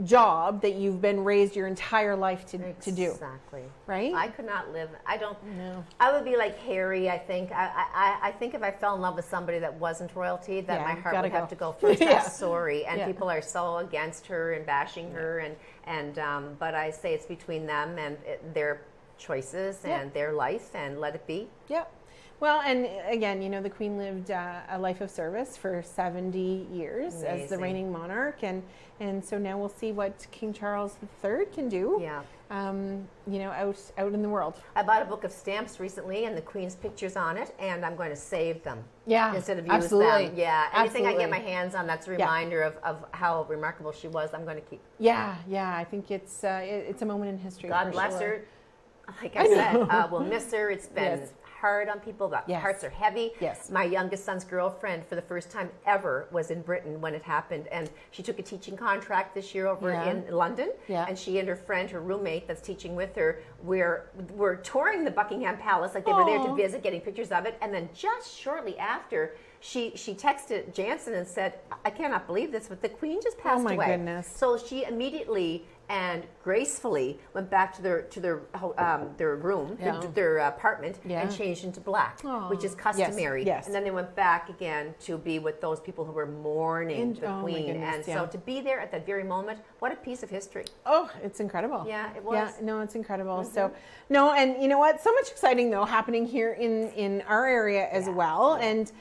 job that you've been raised your entire life to do. Exactly. Right? I could not live. I don't know. I would be like Harry, I think. I think if I fell in love with somebody that wasn't royalty, that my heart would have to go first. I'm sorry. And people are so against her and bashing her, and but I say it's between them and their choices and their life, and let it be. Yeah. Well, and again, the Queen lived a life of service for 70 years as the reigning monarch, and so now we'll see what King Charles III can do. Yeah. Out in the world. I bought a book of stamps recently, and the Queen's pictures on it, and I'm going to save them. Yeah, instead of use absolutely. them. Yeah, anything absolutely. I get my hands on that's a reminder of how remarkable she was, I'm going to keep. Yeah. I think it's a moment in history. God bless her. Like I said, we'll miss her. It's been hard on people. The hearts are heavy. Yes. My youngest son's girlfriend, for the first time ever, was in Britain when it happened, and she took a teaching contract this year over in London. Yeah. And she and her friend, her roommate, that's teaching with her, were touring the Buckingham Palace. Like, they were there to visit, getting pictures of it, and then just shortly after, she texted Jansen and said, "I cannot believe this, but the Queen just passed away." Oh my goodness! So she immediately and gracefully went back to their room, their apartment, and changed into black, which is customary. Yes. And then they went back again to be with those people who were mourning the Queen. So to be there at that very moment, what a piece of history. Oh, it's incredible. Yeah, it was. Yeah, no, it's incredible. So, no, and you know what? So much exciting, though, happening here in our area as well. And,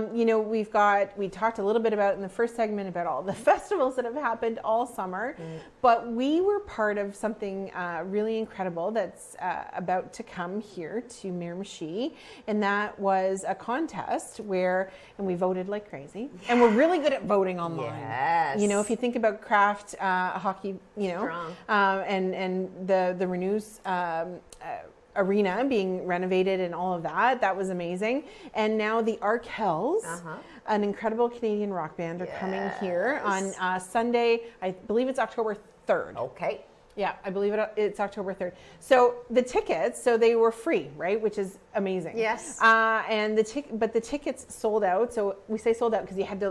we talked a little bit about in the first segment about all the festivals that have happened all summer, but we were part of something really incredible that's about to come here to Miramichi, and that was a contest and we voted like crazy, and we're really good at voting online. Yes. If you think about craft hockey, and the Renews arena being renovated and all of that was amazing. And now the Arkells, an incredible Canadian rock band, are coming here on Sunday. I believe it's October 3rd. Okay. Yeah, I believe it's October 3rd. So the tickets, they were free, right? Which is amazing. Yes. But the tickets sold out. So we say sold out because you had to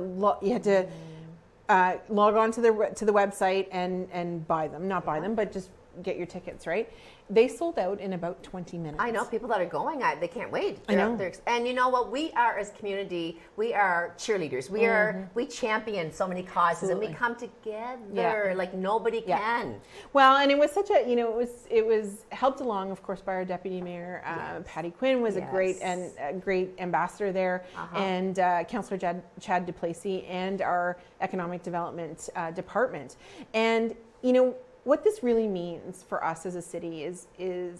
log on to the website and buy them. Not buy them, but just get your tickets, right? They sold out in about 20 minutes. I know people that are going. They can't wait. I know. And you know what? We are, as community, we are cheerleaders. We champion so many causes. Absolutely. And we come together like nobody can. Well, and it was such a, it was helped along, of course, by our deputy mayor, Patty Quinn was a great ambassador there, and Councillor Chad Duplessis, and our economic development department. And what this really means for us as a city is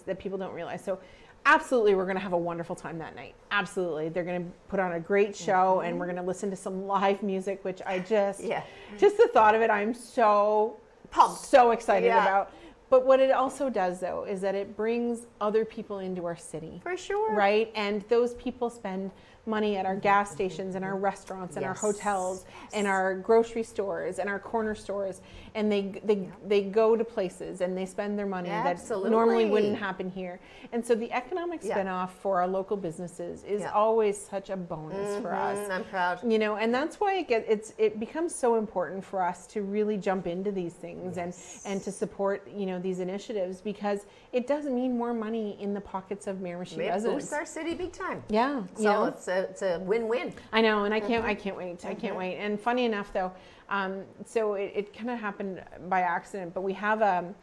that people don't realize. So absolutely, we're going to have a wonderful time that night. Absolutely. They're going to put on a great show, and we're going to listen to some live music, which I just the thought of it, I'm so pumped, so excited about. But what it also does, though, is that it brings other people into our city. For sure. Right? And those people spend money at our gas stations and our restaurants and our hotels and our grocery stores and our corner stores, and they go to places and they spend their money that normally wouldn't happen here. And so the economic spin-off for our local businesses is always such a bonus for us. I'm proud. And that's why it becomes so important for us to really jump into these things and to support these initiatives, because it does mean more money in the pockets of Miramichi residents. It boosts our city big time. Yeah. So it's a win-win. I know, and I can't wait. I can't wait. And funny enough, though, so it kind of happened by accident, but we have a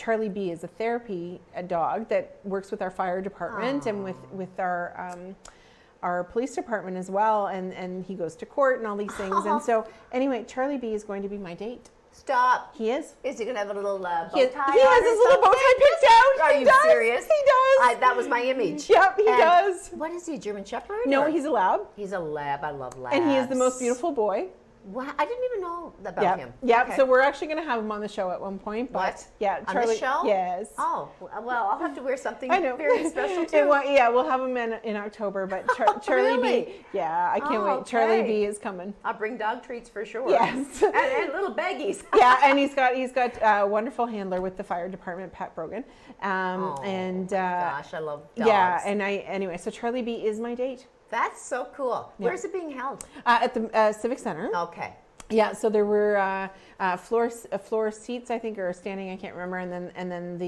Charlie B is a therapy dog that works with our fire department and with our police department as well, and he goes to court and all these things. And so anyway, Charlie B is going to be my date. Stop. He is. Is he going to have a little bow tie? He has his little bow tie picked out. Are you serious? He does. That was my image. Yep, he does. What is he, a German Shepherd? No, he's a lab. He's a lab. I love labs. And he is the most beautiful boy. Wow, I didn't even know about him. Yeah, Okay. So we're actually going to have him on the show at one point. But What? Yeah, On Charlie. the show? Yes. Oh, well, I'll have to wear something I know. very special too. We'll have him in October. But Charlie Really? B. Yeah, I can't wait. Okay. Charlie B is coming. I'll bring dog treats for sure. Yes. and little baggies. Yeah, and he's got a wonderful handler with the fire department, Pat Brogan. Gosh, I love dogs. Yeah, anyway, so Charlie B is my date. That's so cool. Yeah. Where's it being held? At the Civic Center. Okay. Yeah, so there were floor seats, I think, or standing, I can't remember, and then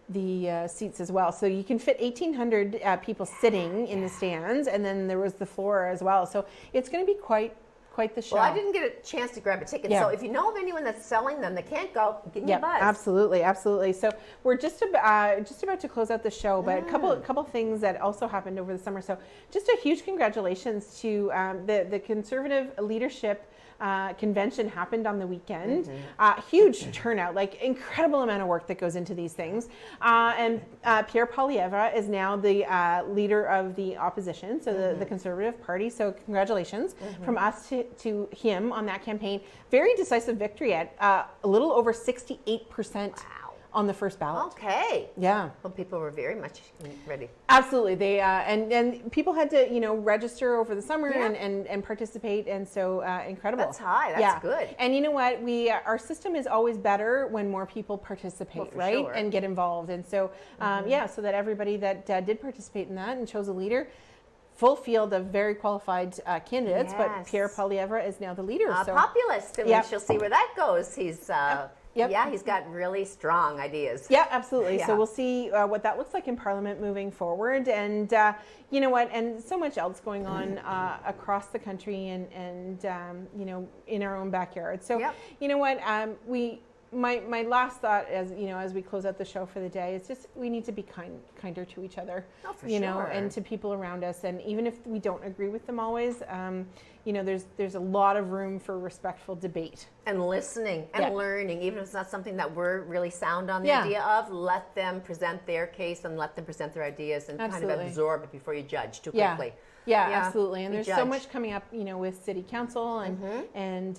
the seats as well. So you can fit 1,800 people sitting in the stands, and then there was the floor as well. So it's going to be quite the show. Well, I didn't get a chance to grab a ticket, so if you know of anyone that's selling them that can't go, give me a buzz. Absolutely. So we're just about to close out the show, but a couple things that also happened over the summer. So just a huge congratulations to the Conservative Leadership convention happened on the weekend. Huge turnout, like incredible amount of work that goes into these things. And Pierre Poilievre is now the leader of the opposition, so the Conservative Party. So congratulations from us to him on that campaign. Very decisive victory at a little over 68%. On the first ballot. Okay. Yeah. Well, people were very much ready. Absolutely. They and people had to register over the summer and participate, and so incredible. That's high. That's good. And you know what? Our system is always better when more people participate, right? Sure. And get involved. And so so that everybody that did participate in that and chose a leader. Full field of very qualified candidates, but Pierre Poilievre is now the leader. Populist, and we shall see where that goes. He's he's got really strong ideas. Yeah, absolutely. Yeah. So we'll see what that looks like in Parliament moving forward. And you know what? And so much else going on across the country and in our own backyard. So you know what? My last thought, as we close out the show for the day, is just we need to be kinder to each other, and to people around us. And even if we don't agree with them always, there's a lot of room for respectful debate and listening and learning. Even if it's not something that we're really sound on the idea of, let them present their case and let them present their ideas and kind of absorb it before you judge too quickly. Yeah, absolutely. And there's so much coming up, with City Council and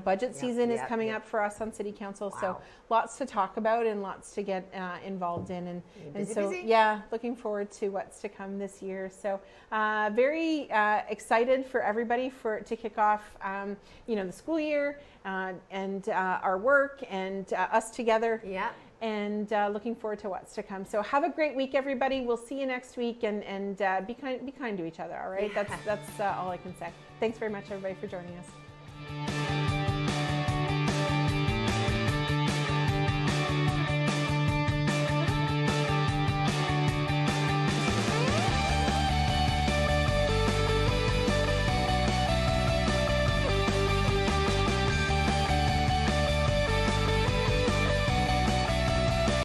budget season is coming up for us on City Council. Wow. So lots to talk about and lots to get involved in, and looking forward to what's to come this year. So very excited for everybody to kick off, the school year and our work and us together. Yeah. And looking forward to what's to come. So have a great week, everybody. We'll see you next week, and be kind to each other. All right, that's all I can say. Thanks very much, everybody, for joining us.